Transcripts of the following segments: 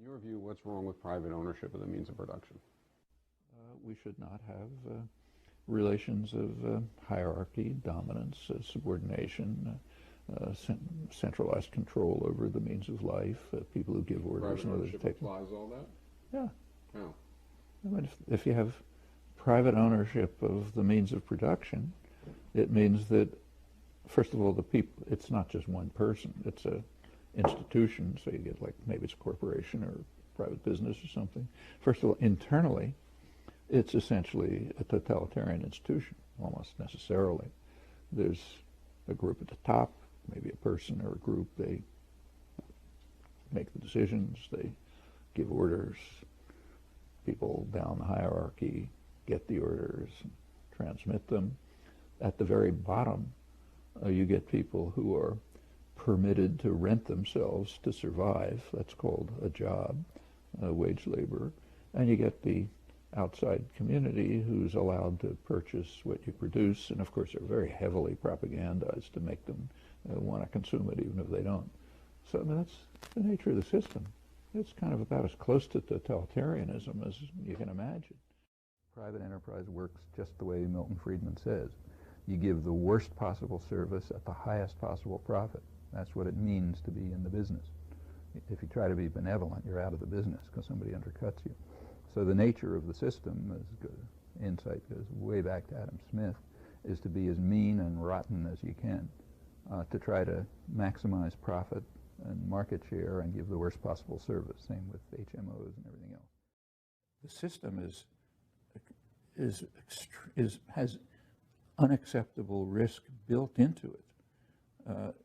your view, what's wrong with private ownership of the means of production? We should not have relations of hierarchy, dominance, subordination, centralized control over the means of life, people who give orders. Private ownership applies all that? Yeah. How? I mean, if you have private ownership of the means of production, it means that, first of all, the people, it's not just one person, it's a institution, so you get like, maybe it's a corporation or private business or something. First of all, internally, it's essentially a totalitarian institution, almost necessarily. There's a group at the top, maybe a person or a group, they make the decisions, they give orders, people down the hierarchy get the orders, transmit them. At the very bottom, you get people who are permitted to rent themselves to survive. That's called a job, wage labor. And you get the outside community who's allowed to purchase what you produce, and of course they're very heavily propagandized to make them want to consume it even if they don't. So that's the nature of the system. It's kind of about as close to totalitarianism as you can imagine. Private enterprise works just the way Milton Friedman says. You give the worst possible service at the highest possible profit. That's what it means to be in the business. If you try to be benevolent, you're out of the business because somebody undercuts you. So the nature of the system, as insight goes way back to Adam Smith, is to be as mean and rotten as you can, to try to maximize profit and market share and give the worst possible service. Same with HMOs and everything else. The system has unacceptable risk built into it.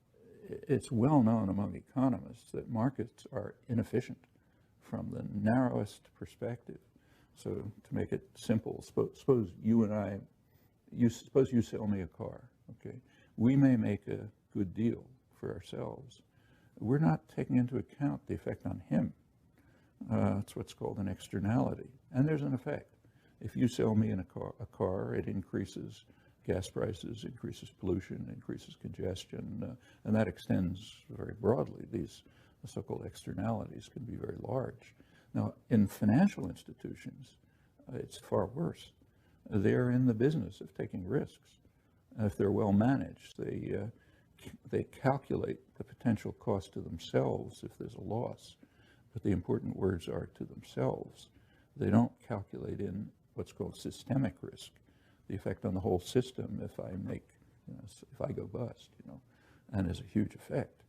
It's well known among economists that markets are inefficient from the narrowest perspective. So to make it simple, suppose you and I, suppose you sell me a car, okay? We may make a good deal for ourselves. We're not taking into account the effect on him. It's what's called an externality. And there's an effect. If you sell me a car, it increases gas prices, increases pollution, increases congestion, and that extends very broadly. These so-called externalities can be very large. Now, in financial institutions, it's far worse. They're in the business of taking risks. If they're well managed, they calculate the potential cost to themselves if there's a loss, but the important words are to themselves. They don't calculate in what's called systemic risk, the effect on the whole system if I make, if I go bust, and there's a huge effect.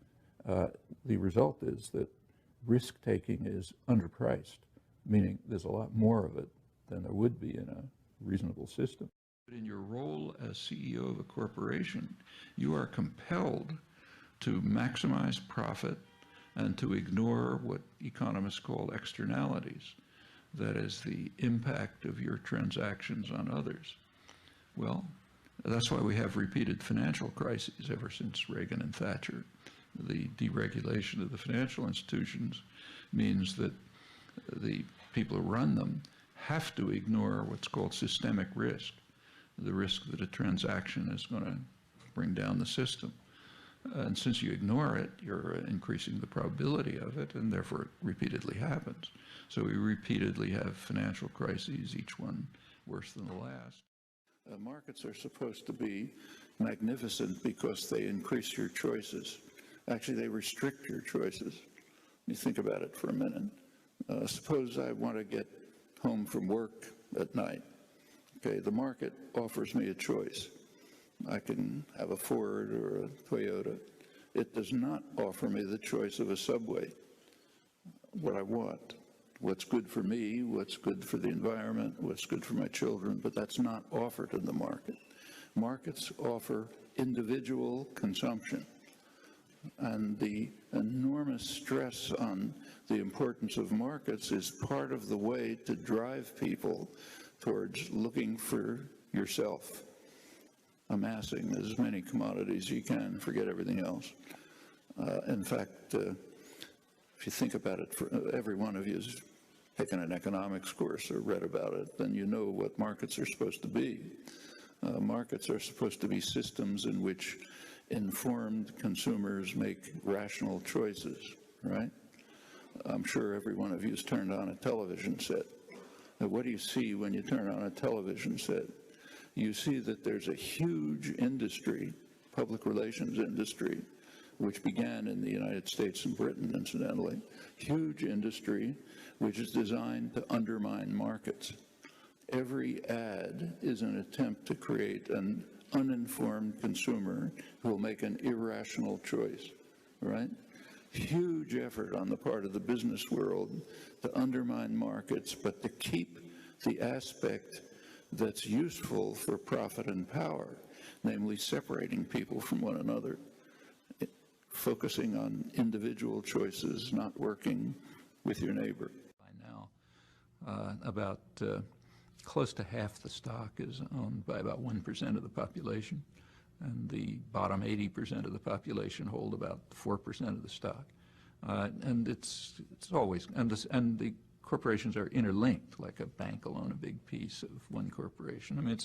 The result is that risk-taking is underpriced, meaning there's a lot more of it than there would be in a reasonable system. But in your role as CEO of a corporation, you are compelled to maximize profit and to ignore what economists call externalities, that is, the impact of your transactions on others. Well, that's why we have repeated financial crises ever since Reagan and Thatcher. The deregulation of the financial institutions means that the people who run them have to ignore what's called systemic risk, the risk that a transaction is going to bring down the system. And since you ignore it, you're increasing the probability of it, and therefore it repeatedly happens. So we repeatedly have financial crises, each one worse than the last. Markets are supposed to be magnificent because they increase your choices. Actually, they restrict your choices. You think about it for a minute. Suppose I want to get home from work at night. Okay, the market offers me a choice. I can have a Ford or a Toyota. It does not offer me the choice of a Subway. What I want, what's good for me, what's good for the environment, what's good for my children, but that's not offered in the market. Markets offer individual consumption. And the enormous stress on the importance of markets is part of the way to drive people towards looking for yourself, amassing as many commodities as you can, forget everything else. In fact, if you think about it, every one of you has taken an economics course or read about it, then you know what markets are supposed to be. Markets are supposed to be systems in which informed consumers make rational choices, right? I'm sure every one of you has turned on a television set. And what do you see when you turn on a television set? You see that there's a huge industry, public relations industry, which began in the United States and Britain, incidentally, huge industry which is designed to undermine markets. Every ad is an attempt to create an uninformed consumer who will make an irrational choice, right? Huge effort on the part of the business world to undermine markets, but to keep the aspect that's useful for profit and power, namely separating people from one another, focusing on individual choices, not working with your neighbor. By now, about close to half the stock is owned by about 1% of the population, and the bottom 80% of the population hold about 4% of the stock. And it's always, and the corporations are interlinked, like a bank will own a big piece of one corporation. I mean,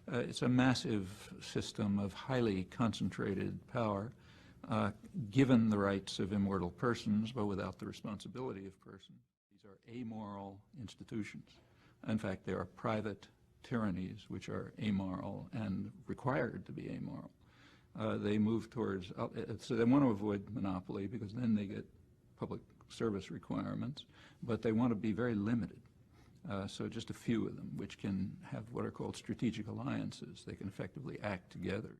it's a massive system of highly concentrated power, given the rights of immortal persons, but without the responsibility of persons. These are amoral institutions. In fact, there are private tyrannies which are amoral and required to be amoral. They move towards, so they want to avoid monopoly because then they get public service requirements, but they want to be very limited. So just a few of them, which can have what are called strategic alliances. They can effectively act together.